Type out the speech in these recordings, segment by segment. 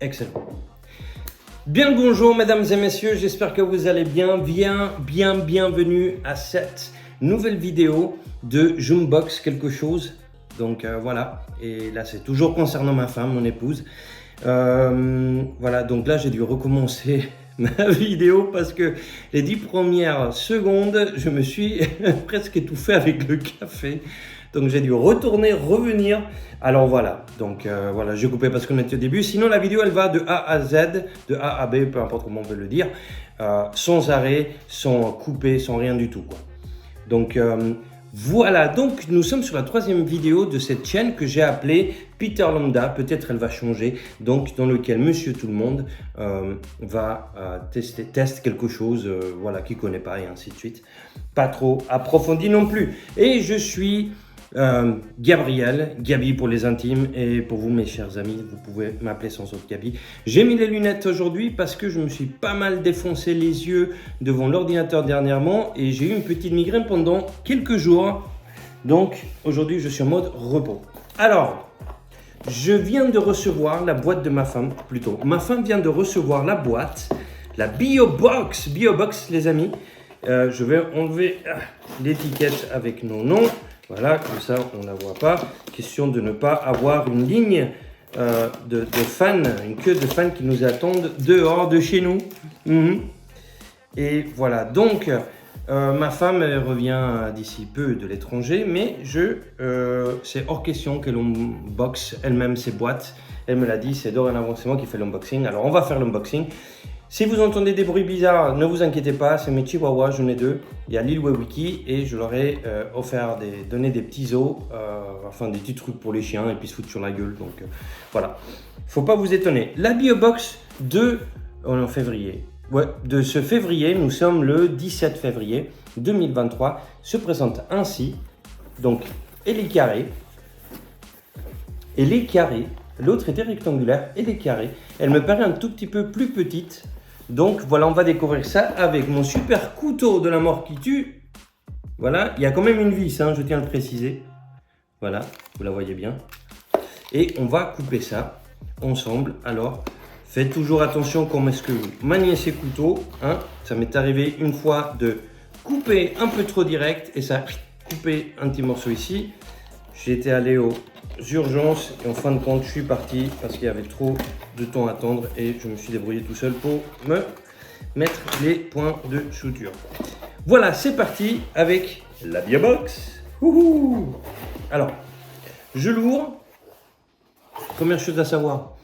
Excellent. Bien le bonjour mesdames et messieurs, j'espère que vous allez bien. Bienvenue à cette nouvelle vidéo de J'unbox quelque chose. Donc voilà, et là c'est toujours concernant ma femme, mon épouse. Voilà, donc là j'ai dû recommencer ma vidéo parce que les 10 premières secondes, je me suis presque étouffé avec le café. Donc j'ai dû retourner, revenir. Alors voilà, donc voilà, j'ai coupé parce qu'on était au début. Sinon la vidéo elle va de A à Z, de A à B, peu importe comment on veut le dire, sans arrêt, sans couper, sans rien du tout, quoi. Donc voilà, donc nous sommes sur la troisième vidéo de cette chaîne que j'ai appelée Peter Lambda, peut-être elle va changer, donc dans lequel Monsieur Tout le Monde va tester quelque chose, voilà, qu'il ne connaît pas et ainsi de suite. Pas trop approfondi non plus. Et je suis Gabriel, Gabi pour les intimes, et pour vous mes chers amis, vous pouvez m'appeler sans autre Gabi. J'ai mis les lunettes aujourd'hui parce que je me suis pas mal défoncé les yeux devant l'ordinateur dernièrement et j'ai eu une petite migraine pendant quelques jours. Donc aujourd'hui je suis en mode repos. Alors, je viens de recevoir la boîte de ma femme, plutôt. Ma femme vient de recevoir la boîte, la BioBox. BioBox les amis. Je vais enlever l'étiquette avec nos noms. Voilà, comme ça on ne la voit pas. Question de ne pas avoir une ligne de fans, une queue de fans qui nous attendent dehors de chez nous. Et voilà, donc ma femme elle revient d'ici peu de l'étranger, mais c'est hors question qu'elle unboxe elle-même ses boîtes. Elle me l'a dit, c'est dorénavant c'est moi qui fais l'unboxing. Alors on va faire l'unboxing. Si vous entendez des bruits bizarres, ne vous inquiétez pas, c'est mes chihuahuas, j'en ai deux. Il y a Lil Wewiki et je leur ai donné des petits os, enfin des petits trucs pour les chiens et puis se foutre sur la gueule. Donc voilà, faut pas vous étonner. La BioBox en février. Ouais, de ce février, nous sommes le 17 février 2023, se présente ainsi. Donc, elle est carrée. Elle est carrée. L'autre était rectangulaire, elle est carrée. Elle me paraît un tout petit peu plus petite. Donc voilà, on va découvrir ça avec mon super couteau de la mort qui tue. Voilà, il y a quand même une vis, hein, je tiens à le préciser. Voilà, vous la voyez bien. Et on va couper ça ensemble. Alors, faites toujours attention comment est-ce que vous maniez ces couteaux. Hein. Ça m'est arrivé une fois de couper un peu trop direct et ça a coupé un petit morceau ici. J'ai été allé aux urgences et en fin de compte, je suis parti parce qu'il y avait trop de temps à attendre et je me suis débrouillé tout seul pour me mettre les points de suture. Voilà, c'est parti avec la BioBox. Alors, je l'ouvre. Première chose à savoir,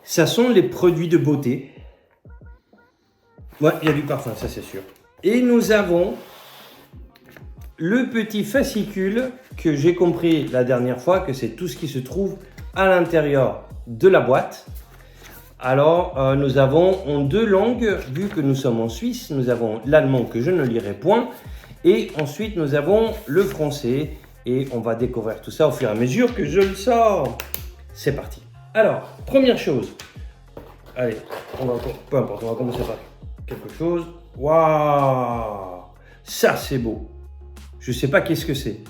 ça sont les produits de beauté. Ouais, il y a du parfum, ça c'est sûr. Et nous avons le petit fascicule que j'ai compris la dernière fois que c'est tout ce qui se trouve à l'intérieur de la boîte. Alors nous avons en deux langues, vu que nous sommes en Suisse, nous avons l'allemand que je ne lirai point et ensuite nous avons le français et on va découvrir tout ça au fur et à mesure que je le sors. C'est parti. Alors, première chose, allez, peu importe, on va commencer par quelque chose. Waouh, ça c'est beau. Je ne sais pas qu'est-ce que c'est.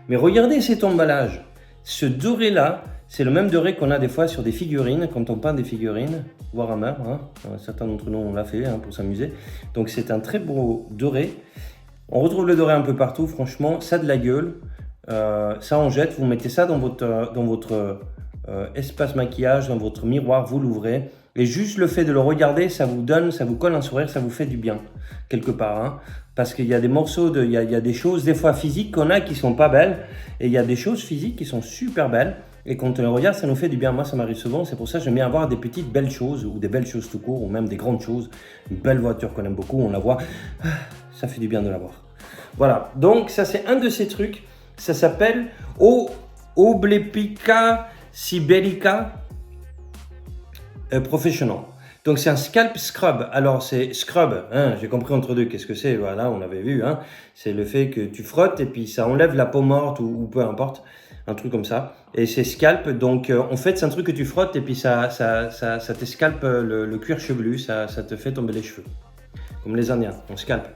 Mais regardez cet emballage. Ce doré-là, c'est le même doré qu'on a des fois sur des figurines, quand on peint des figurines. Warhammer, hein. Certains d'entre nous on l'a fait hein, pour s'amuser. Donc c'est un très beau doré. On retrouve le doré un peu partout, franchement, ça a de la gueule. Ça en jette, vous mettez ça dans votre espace maquillage, dans votre miroir, vous l'ouvrez. Et juste le fait de le regarder, ça vous colle un sourire, ça vous fait du bien, quelque part. Hein. Parce qu'il y a des morceaux, il y a des choses des fois physiques qu'on a qui sont pas belles. Et il y a des choses physiques qui sont super belles. Et quand on les regarde, ça nous fait du bien. Moi, ça m'arrive souvent. C'est pour ça que j'aime bien avoir des petites belles choses, ou des belles choses tout court, ou même des grandes choses. Une belle voiture qu'on aime beaucoup, on la voit. Ça fait du bien de la voir. Voilà, donc ça c'est un de ces trucs. Ça s'appelle Oblepica Siberica Professional. Donc c'est un scalp scrub. Alors c'est scrub, hein, j'ai compris entre deux qu'est-ce que c'est. Voilà, on l'avait vu. Hein. C'est le fait que tu frottes et puis ça enlève la peau morte ou peu importe, un truc comme ça. Et c'est scalp. Donc en fait c'est un truc que tu frottes et puis ça te scalpe le cuir chevelu, ça te fait tomber les cheveux, comme les Indiens. On scalpe.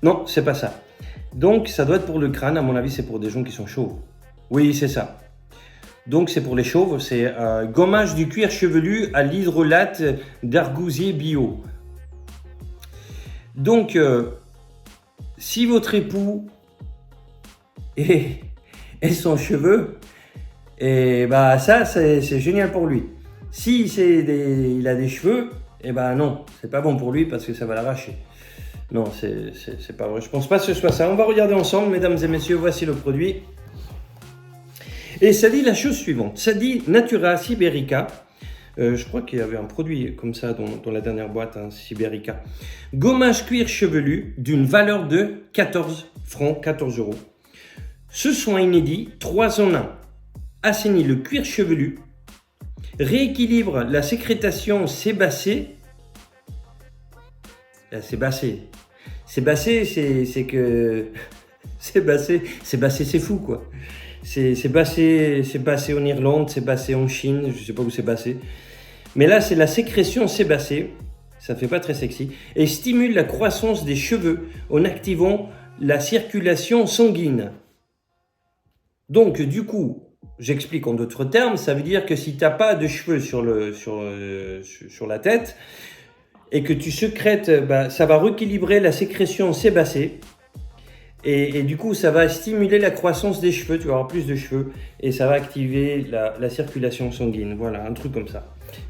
Non, c'est pas ça. Donc ça doit être pour le crâne. À mon avis, c'est pour des gens qui sont chauds. Oui, c'est ça. Donc c'est pour les chauves, c'est gommage du cuir chevelu à l'hydrolate d'argousier bio. Donc si votre époux et son cheveu, et bah ça c'est génial pour lui. Si il a des cheveux, et bah non, c'est pas bon pour lui parce que ça va l'arracher. Non, c'est pas vrai. Je pense pas que ce soit ça. On va regarder ensemble, mesdames et messieurs. Voici le produit. Et ça dit la chose suivante. Ça dit Natura Siberica. Je crois qu'il y avait un produit comme ça dans la dernière boîte, hein, Siberica. Gommage cuir chevelu d'une valeur de 14 francs, 14 euros. Ce soin inédit, 3 en 1, assainit le cuir chevelu, rééquilibre la sécrétation sébacée. Sébacée, c'est que... Sébacée, c'est fou quoi. C'est bassé en Irlande, c'est bassé en Chine, je sais pas où c'est bassé. Mais là, c'est la sécrétion sébacée, ça fait pas très sexy, et stimule la croissance des cheveux en activant la circulation sanguine. Donc, du coup, j'explique en d'autres termes, ça veut dire que si tu n'as pas de cheveux sur la tête et que tu sécrètes, bah, ça va rééquilibrer la sécrétion sébacée. Et du coup, ça va stimuler la croissance des cheveux, tu vas avoir plus de cheveux et ça va activer la circulation sanguine. Voilà, un truc comme ça.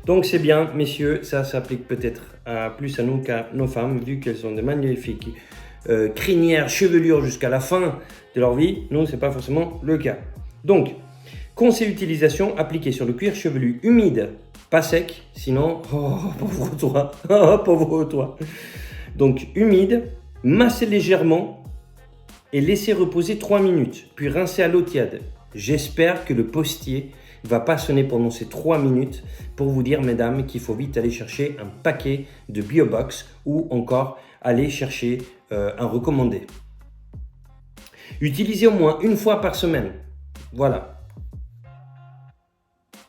Donc c'est bien, messieurs, ça s'applique peut-être plus à nous qu'à nos femmes, vu qu'elles ont des magnifiques crinières, chevelures jusqu'à la fin de leur vie. Nous, c'est pas forcément le cas. Donc, conseil d'utilisation appliqué sur le cuir chevelu humide, pas sec, sinon, oh, pauvre toi, oh, pauvre toi. Donc, humide, masser légèrement et laisser reposer 3 minutes, puis rincer à l'eau tiède. J'espère que le postier va pas sonner pendant ces 3 minutes pour vous dire, mesdames, qu'il faut vite aller chercher un paquet de BioBox ou encore aller chercher un recommandé. Utilisez au moins une fois par semaine. Voilà.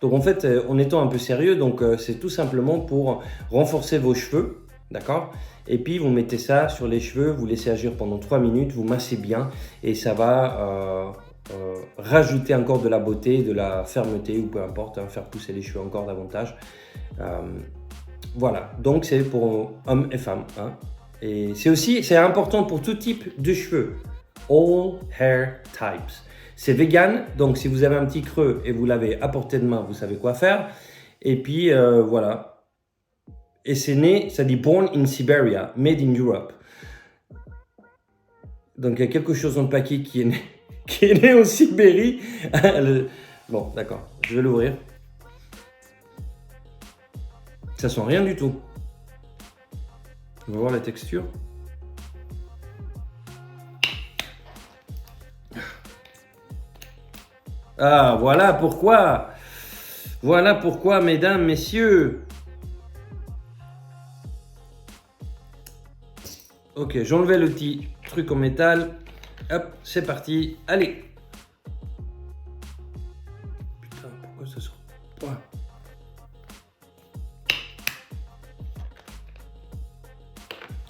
Donc en fait, en étant un peu sérieux, donc c'est tout simplement pour renforcer vos cheveux, d'accord ? Et puis vous mettez ça sur les cheveux, vous laissez agir pendant 3 minutes, vous massez bien et ça va rajouter encore de la beauté, de la fermeté ou peu importe, hein, faire pousser les cheveux encore davantage. Voilà, donc c'est pour hommes et femmes. Hein. Et c'est important pour tout type de cheveux. All hair types. C'est vegan, donc si vous avez un petit creux et vous l'avez à portée de main, vous savez quoi faire. Et puis voilà. Et c'est né, ça dit Born in Siberia, Made in Europe. Donc il y a quelque chose dans le paquet qui est né en Sibérie. Bon, d'accord, je vais l'ouvrir. Ça sent rien du tout. On va voir la texture. Ah, voilà pourquoi. Voilà pourquoi, mesdames, messieurs. Ok, j'enlevais le petit truc en métal. Hop, c'est parti. Allez. Putain, pourquoi ça sort pas ?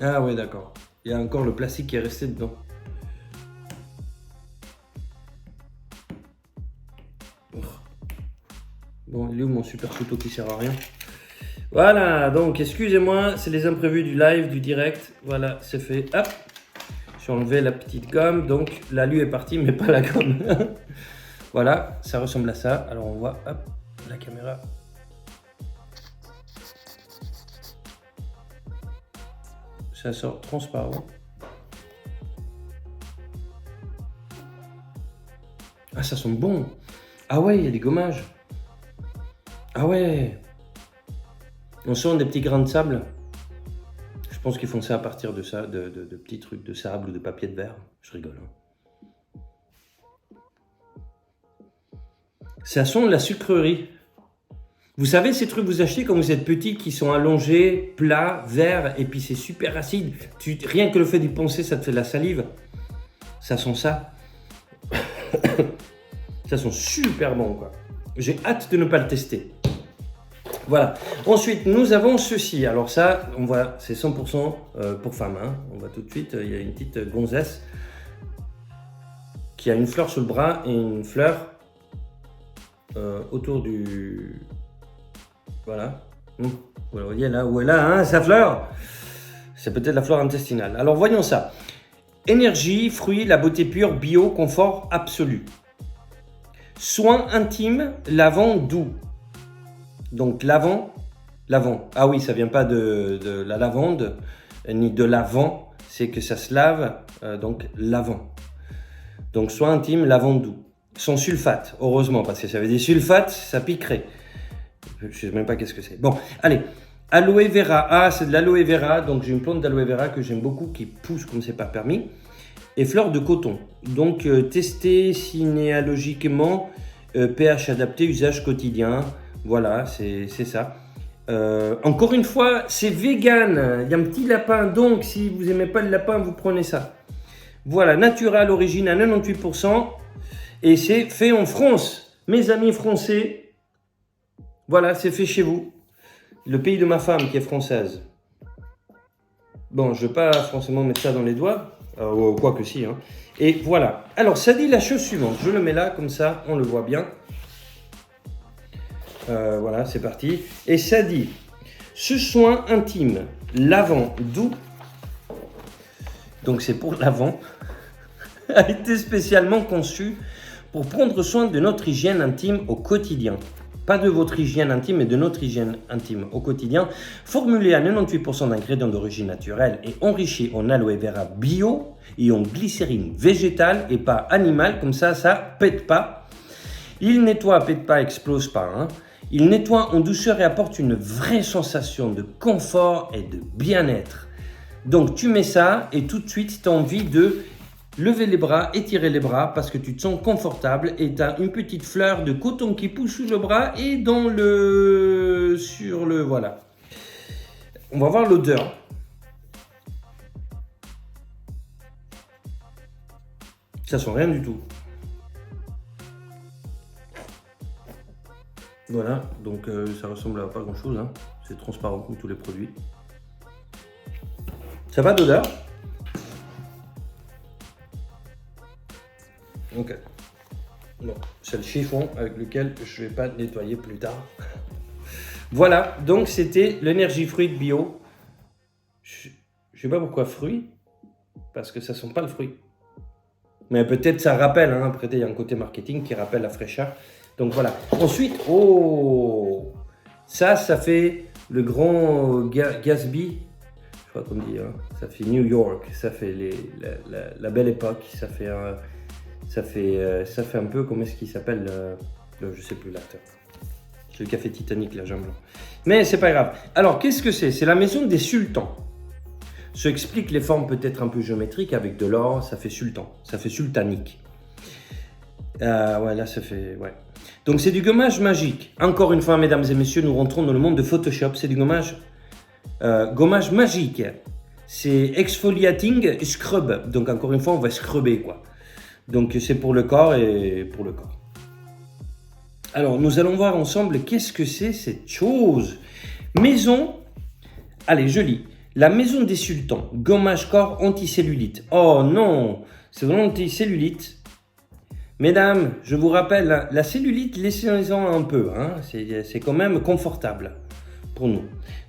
Ah ouais, d'accord. Il y a encore le plastique qui est resté dedans. Bon, il est où mon super couteau qui sert à rien ? Voilà, donc excusez-moi, c'est les imprévus du live, du direct. Voilà, c'est fait. Hop, j'ai enlevé la petite gomme, donc l'alu est parti, mais pas la gomme. Voilà, ça ressemble à ça. Alors on voit, hop, la caméra. Ça sort transparent. Ah, ça sent bon. Ah ouais, il y a des gommages. Ah ouais. On sent des petits grains de sable. Je pense qu'ils font ça à partir de ça, de petits trucs de sable ou de papier de verre. Je rigole. Ça sent la sucrerie. Vous savez ces trucs que vous achetez quand vous êtes petit qui sont allongés, plats, verts, et puis c'est super acide. Rien que le fait d'y penser, ça te fait de la salive. Ça sent ça. Ça sent super bon, quoi. J'ai hâte de ne pas le tester. Voilà. Ensuite, nous avons ceci. Alors ça, on voit, c'est 100% pour femmes. Hein. On voit tout de suite, il y a une petite gonzesse qui a une fleur sur le bras et une fleur autour du... Voilà. Vous voyez là où elle a hein, sa fleur. C'est peut-être la flore intestinale. Alors voyons ça. Énergie, fruits, la beauté pure, bio, confort absolu. Soins intimes, lavant doux. Donc lavant. Ah oui, ça vient pas de la lavande, ni de lavant, c'est que ça se lave, donc lavant. Donc soins intimes, lavant doux. Sans sulfate, heureusement, parce que ça avait des sulfates, ça piquerait. Je ne sais même pas qu'est-ce que c'est. Bon, allez. Aloe vera. Ah, c'est de l'aloe vera. Donc, j'ai une plante d'aloe vera que j'aime beaucoup qui pousse comme c'est pas permis. Et fleurs de coton. Donc, testé cinéalogiquement, pH adapté, usage quotidien. Voilà, c'est ça. Encore une fois, c'est vegan. Il y a un petit lapin. Donc, si vous n'aimez pas le lapin, vous prenez ça. Voilà, naturel, origine à 98%. Et c'est fait en France. Mes amis français, voilà, c'est fait chez vous. Le pays de ma femme qui est française. Bon, je ne vais pas forcément mettre ça dans les doigts. Quoi que si. Hein. Et voilà. Alors, ça dit la chose suivante. Je le mets là, comme ça, on le voit bien. Voilà, c'est parti. Et ça dit, ce soin intime, lavant doux, donc c'est pour l'avant, a été spécialement conçu pour prendre soin de notre hygiène intime au quotidien. Pas de votre hygiène intime, mais de notre hygiène intime au quotidien. Formulé à 98% d'ingrédients d'origine naturelle et enrichi en aloe vera bio et en glycérine végétale et pas animale, comme ça pète pas. Il nettoie, pète pas, explose pas. Hein. Il nettoie en douceur et apporte une vraie sensation de confort et de bien-être. Donc tu mets ça et tout de suite tu as envie de lever les bras, étirer les bras parce que tu te sens confortable et tu as une petite fleur de coton qui pousse sous le bras et voilà. On va voir l'odeur. Ça sent rien du tout. Voilà, donc ça ressemble à pas grand chose, hein. C'est transparent comme tous les produits. Ça va d'odeur? Ok. Bon, c'est le chiffon avec lequel je ne vais pas nettoyer plus tard. Voilà, donc c'était l'énergie fruit bio. Je ne sais pas pourquoi fruit, parce que ça ne sent pas le fruit. Mais peut-être ça rappelle, hein, après il y a un côté marketing qui rappelle la fraîcheur. Donc voilà. Ensuite, oh, ça fait le grand Gatsby. Je crois qu'on dit, hein, ça fait New York, ça fait la belle époque, ça fait un peu, comment est-ce qu'il s'appelle, je sais plus l'acteur. C'est le café Titanic, la jambe blanc. Mais c'est pas grave. Alors, qu'est-ce que c'est? C'est la maison des sultans. Ça explique les formes peut-être un peu géométriques avec de l'or, ça fait sultan, ça fait sultanique. Ouais, là ça fait, ouais. Donc c'est du gommage magique. Encore une fois, mesdames et messieurs, nous rentrons dans le monde de Photoshop. C'est du gommage magique. C'est exfoliating scrub. Donc encore une fois, on va scrubber quoi. Donc c'est pour le corps et pour le corps. Alors nous allons voir ensemble qu'est-ce que c'est cette chose. Maison, allez je lis. La maison des sultans, gommage corps anticellulite. Oh non, c'est vraiment anticellulite. Mesdames, je vous rappelle, la cellulite, laissez-en un peu. Hein, c'est quand même confortable pour nous.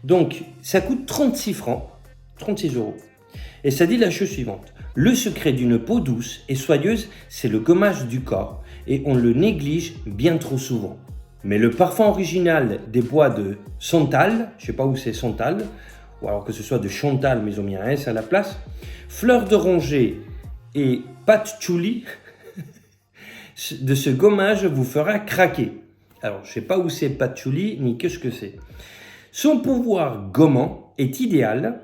Donc ça coûte 36 francs, 36 €. Et ça dit la chose suivante. Le secret d'une peau douce et soyeuse, c'est le gommage du corps et on le néglige bien trop souvent. Mais le parfum original des bois de santal, je ne sais pas où c'est santal, ou alors que ce soit de chantal, mais ils ont mis un S à la place, fleur d'oranger et patchouli, de ce gommage vous fera craquer. Alors, je ne sais pas où c'est patchouli, ni qu'est-ce que c'est. Son pouvoir gommant est idéal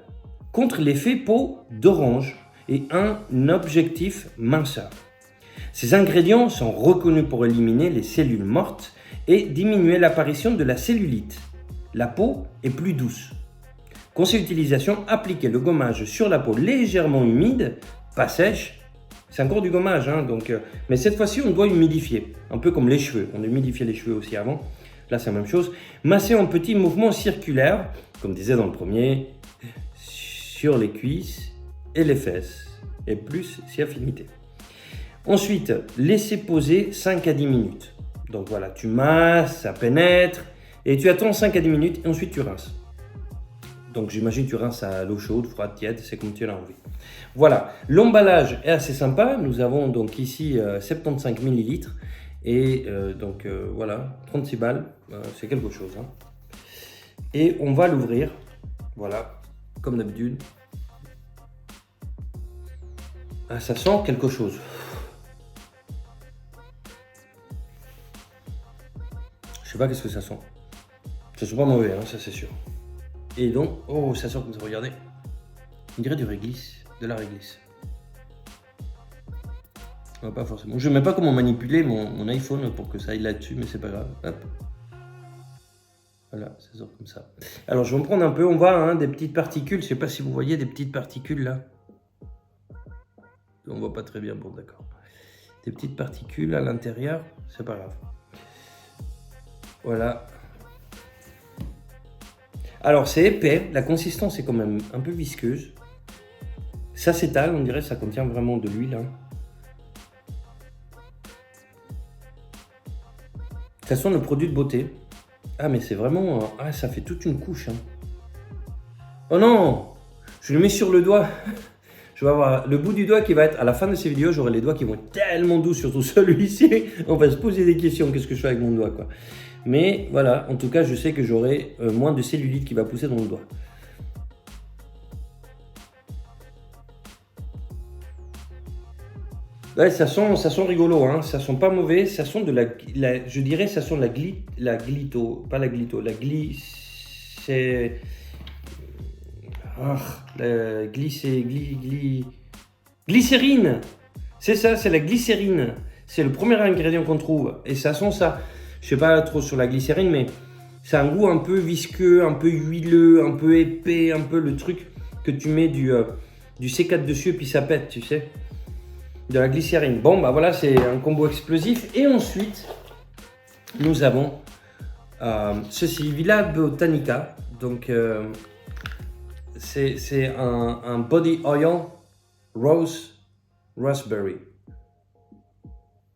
contre l'effet peau d'orange et un objectif minceur. Ces ingrédients sont reconnus pour éliminer les cellules mortes et diminuer l'apparition de la cellulite. La peau est plus douce. Conseil d'utilisation, appliquez le gommage sur la peau légèrement humide, pas sèche. C'est encore du gommage, hein, donc, mais cette fois-ci on doit humidifier, un peu comme les cheveux. On humidifiait les cheveux aussi avant, là c'est la même chose. Masser en petits mouvements circulaires, comme disait dans le premier, sur les cuisses et les fesses, et plus si affinité. Ensuite, laissez poser 5 à 10 minutes. Donc voilà, tu masses, ça pénètre, et tu attends 5 à 10 minutes, et ensuite tu rinces. Donc j'imagine que tu rinces à l'eau chaude, froide, tiède, c'est comme tu l'as envie. Voilà, l'emballage est assez sympa. Nous avons donc ici 75 ml, et voilà, 36 balles, c'est quelque chose. Hein. Et on va l'ouvrir, voilà, comme d'habitude. Ah, ça sent quelque chose. Je sais pas qu'est-ce que ça sent. Ça sent pas mauvais, hein, ça c'est sûr. Et donc, oh, ça sent comme ça, regardez. On dirait du réglisse, de la réglisse. Oh, pas forcément. Je ne sais même pas comment manipuler mon iPhone pour que ça aille là-dessus, mais c'est pas grave. Hop. Voilà, ça sort comme ça. Alors, je vais en prendre un peu. On voit hein, des petites particules. Je sais pas si vous voyez des petites particules là. On voit pas très bien, bon d'accord. Des petites particules à l'intérieur, c'est pas grave. Voilà. Alors c'est épais, la consistance est quand même un peu visqueuse. Ça s'étale, on dirait que ça contient vraiment de l'huile. Hein. Ça sent le produit de beauté. Ah mais c'est vraiment... Ah ça fait toute une couche. Hein. Oh non! Je le mets sur le doigt. Je vais avoir le bout du doigt qui va être... À la fin de ces vidéos, j'aurai les doigts qui vont être tellement doux, surtout celui-ci. On va se poser des questions, qu'est-ce que je fais avec mon doigt quoi. Mais voilà, en tout cas, je sais que j'aurai moins de cellulite qui va pousser dans le doigt. Ouais, ça sent rigolo, hein. Ça sent pas mauvais, ça sent de je dirais, ça sent la glito, pas la glito, la glycé... la glycérine. C'est ça, c'est la glycérine. C'est le premier ingrédient qu'on trouve. Et ça sent ça. Je sais pas trop sur la glycérine, mais c'est un goût un peu visqueux, un peu huileux, un peu épais, un peu le truc que tu mets du C4 dessus et puis ça pète, tu sais. De la glycérine. Bon, bah voilà, c'est un combo explosif. Et ensuite, nous avons ceci, Villa Botanica. Donc, c'est un body oil raspberry.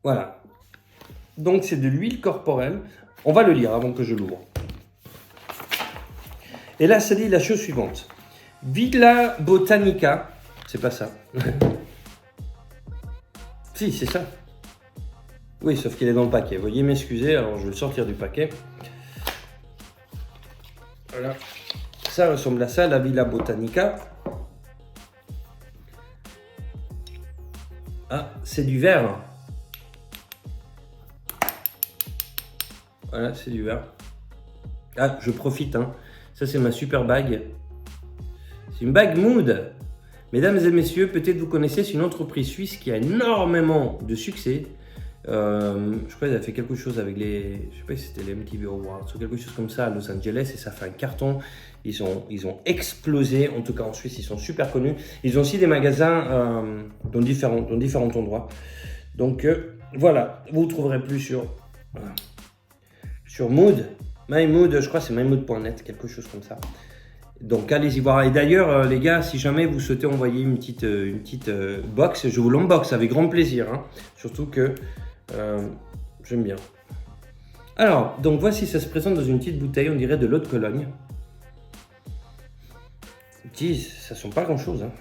Voilà. Donc c'est de l'huile corporelle. On va le lire avant que je l'ouvre. Et là, ça dit la chose suivante. Villa Botanica, c'est pas ça. Si, c'est ça. Oui, sauf qu'il est dans le paquet. Veuillez m'excuser, alors je vais le sortir du paquet. Voilà. Ça ressemble à ça, la Villa Botanica. Ah, c'est du verre. Voilà, c'est du verre. Ah, je profite, hein. Ça, c'est ma super bague. C'est une bague Mood. Mesdames et messieurs, peut-être vous connaissez, c'est une entreprise suisse qui a énormément de succès. Je crois qu'elle a fait quelque chose avec les... Je sais pas si c'était les MTV Awards ou quelque chose comme ça à Los Angeles et ça fait un carton. Ils ont explosé, en tout cas en Suisse, ils sont super connus. Ils ont aussi des magasins dans différents endroits. Donc voilà, vous ne trouverez plus sur Mood. MyMood, je crois que c'est mymood.net, quelque chose comme ça. Donc allez-y voir. Et d'ailleurs, les gars, si jamais vous souhaitez envoyer une petite box, je vous l'unbox avec grand plaisir. Hein. Surtout que j'aime bien. Alors, donc voici, ça se présente dans une petite bouteille, on dirait de l'eau de Cologne. Jeez, ça sent pas grand-chose. Hein.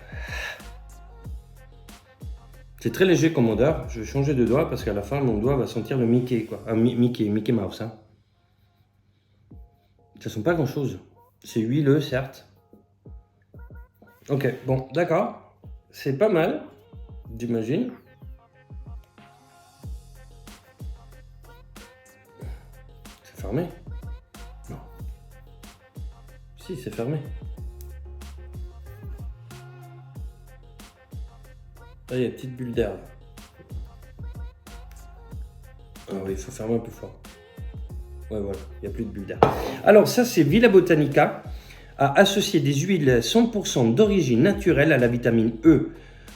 C'est très léger comme odeur. Je vais changer de doigt parce qu'à la fin, mon doigt va sentir le Mickey, quoi. Mickey Mouse. Hein. Ça sent pas grand-chose. C'est huileux, certes. Ok, bon, d'accord. C'est pas mal, j'imagine. C'est fermé? Non. Si, c'est fermé. Là, il y a une petite bulle d'air. Ah oui, il faut fermer un peu fort. Ouais, voilà, il n'y a plus de bulle d'air. Alors ça, c'est Villa Botanica a associé des huiles 100% d'origine naturelle à la vitamine E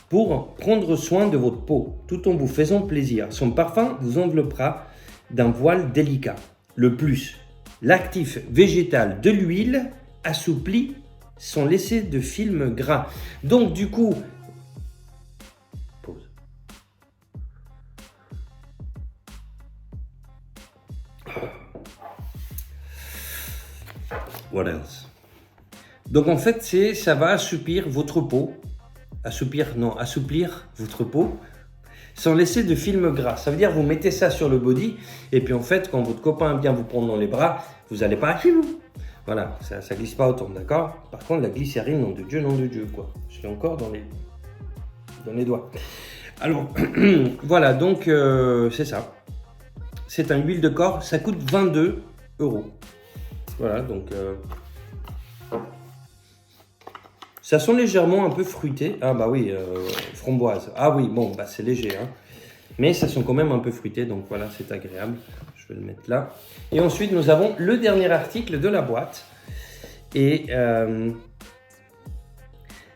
pour prendre soin de votre peau, tout en vous faisant plaisir. Son parfum vous enveloppera d'un voile délicat. Le plus, l'actif végétal de l'huile assouplit sans laisser de film gras. Donc du coup, pause. What else? Donc en fait, ça va assouplir votre peau. Assouplir votre peau sans laisser de film gras. Ça veut dire vous mettez ça sur le body et puis en fait, quand votre copain vient vous prendre dans les bras, vous n'allez pas... Voilà, ça glisse pas autant, d'accord? Par contre, la glycérine, nom de Dieu, quoi. Je suis encore dans les doigts. Alors, voilà, donc c'est ça. C'est un huile de corps, ça coûte 22 €. Voilà, donc... ça sent légèrement un peu fruité. Ah bah oui, framboise. Ah oui, bon, bah c'est léger, hein. Mais ça sent quand même un peu fruité, donc voilà, c'est agréable. Je vais le mettre là. Et ensuite, nous avons le dernier article de la boîte. Et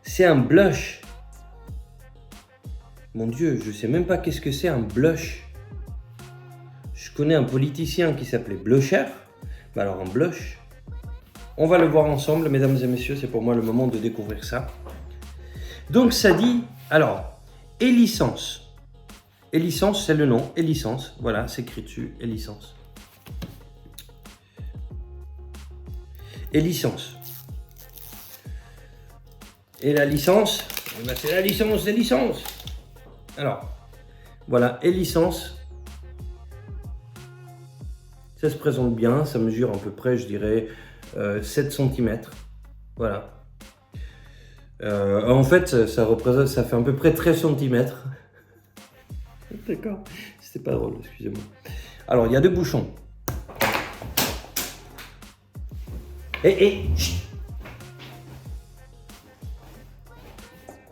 c'est un blush. Mon Dieu, je ne sais même pas qu'est-ce que c'est un blush. Je connais un politicien qui s'appelait Blocher. Bah alors un blush. On va le voir ensemble, mesdames et messieurs. C'est pour moi le moment de découvrir ça. Donc ça dit, alors, Elicence. Elicence, c'est le nom. Elicence, voilà, c'est écrit dessus. Elicence. Elicence. Et la licence, eh ben c'est la licence des licences. Alors, voilà, Elicence. Ça se présente bien, ça mesure à peu près, je dirais, 7 cm. Voilà. En fait, ça fait à peu près 13 cm. D'accord, c'était pas drôle, excusez-moi. Alors, il y a 2 bouchons. Chut.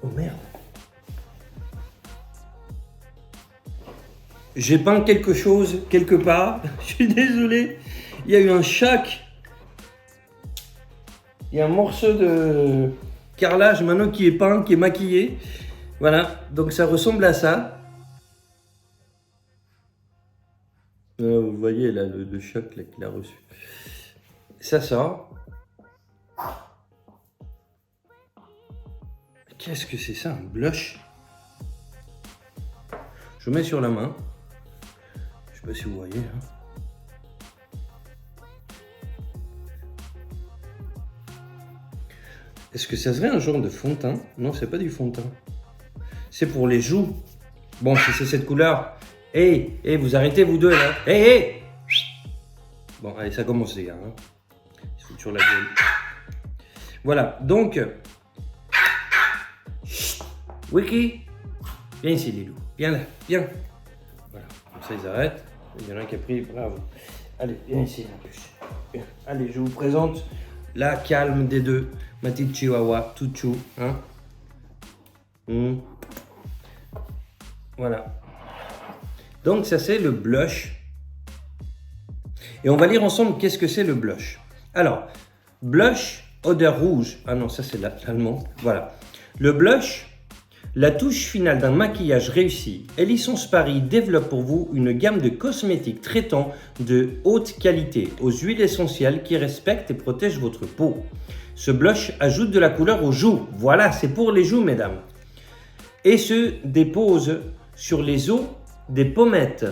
Oh merde. J'ai peint quelque chose quelque part. Je suis désolé. Il y a eu un choc. Il y a un morceau de carrelage maintenant qui est peint, qui est maquillé. Voilà, donc ça ressemble à ça. Vous voyez là le choc qu'il a reçu. Ça sort. Qu'est-ce que c'est ça, un blush? Je mets sur la main. Je sais pas si vous voyez. Hein. Est-ce que ça serait un genre de fond de teint? Non, c'est pas du fond de teint. C'est pour les joues. Bon, si c'est cette couleur. Hey, vous arrêtez vous deux là. Hey. Bon, allez, ça commence les gars. Hein. Ils se foutent sur la gueule. Voilà, donc... Wiki, viens ici Lilou, viens là, viens. Voilà, comme ça ils arrêtent. Il y en a un qui a pris, bravo. Allez, viens ici la plus. Viens. Allez, je vous présente la calme des deux, ma petite chihuahua, tout chou, hein. Voilà. Donc ça c'est le blush. Et on va lire ensemble qu'est-ce que c'est le blush. Alors, blush, odeur rouge. Ah non, ça c'est l'allemand. Voilà. Le blush, la touche finale d'un maquillage réussi. Elicence Paris développe pour vous une gamme de cosmétiques traitant de haute qualité aux huiles essentielles qui respectent et protègent votre peau. Ce blush ajoute de la couleur aux joues. Voilà, c'est pour les joues, mesdames. Et se dépose sur les os des pommettes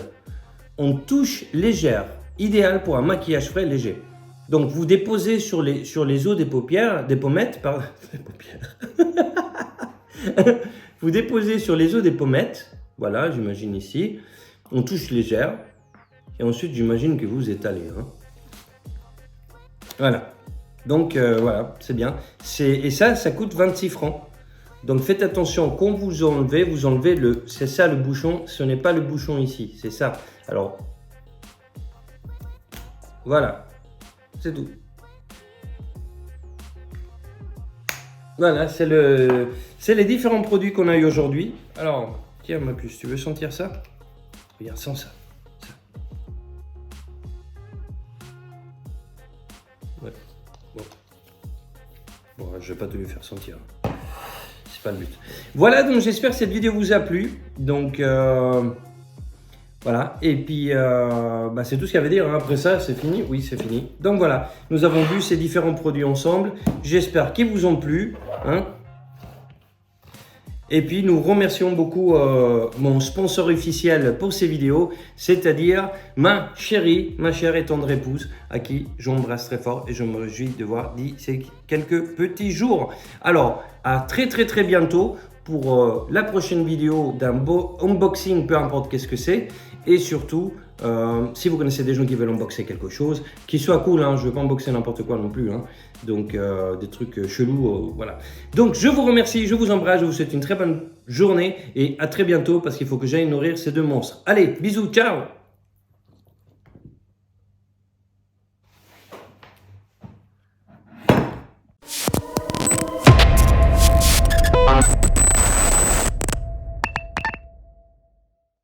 en touche légère, idéal pour un maquillage frais léger. Donc vous déposez sur les os des paupières, des pommettes, pardon, des paupières. Vous déposez sur les os des pommettes, voilà, j'imagine ici, en touche légère, et ensuite j'imagine que vous étalez. Hein. Voilà, donc voilà, c'est bien. Et ça coûte 26 francs. Donc faites attention, quand vous enlevez c'est ça le bouchon, ce n'est pas le bouchon ici, c'est ça. Alors, voilà, c'est tout. Voilà, c'est les différents produits qu'on a eu aujourd'hui. Alors, tiens ma puce, tu veux sentir ça? Regarde, sens ça. Ouais. Bon, je vais pas te le faire sentir. C'est pas le but. Voilà, donc j'espère que cette vidéo vous a plu. Donc, voilà. Et puis, c'est tout ce qu'il y avait à dire. Hein. Après ça, c'est fini. Oui, c'est fini. Donc voilà, nous avons vu ces différents produits ensemble. J'espère qu'ils vous ont plu. Hein. Et puis nous remercions beaucoup mon sponsor officiel pour ces vidéos, c'est-à-dire ma chérie, ma chère et tendre épouse, à qui j'embrasse très fort et je me réjouis de voir d'ici quelques petits jours. Alors, à très bientôt pour la prochaine vidéo d'un beau unboxing, peu importe qu'est-ce que c'est. Et surtout, si vous connaissez des gens qui veulent unboxer quelque chose, qui soit cool, hein, je ne veux pas unboxer n'importe quoi non plus, hein, donc des trucs chelous, voilà. Donc je vous remercie, je vous embrasse, je vous souhaite une très bonne journée et à très bientôt parce qu'il faut que j'aille nourrir ces deux monstres. Allez, bisous, ciao!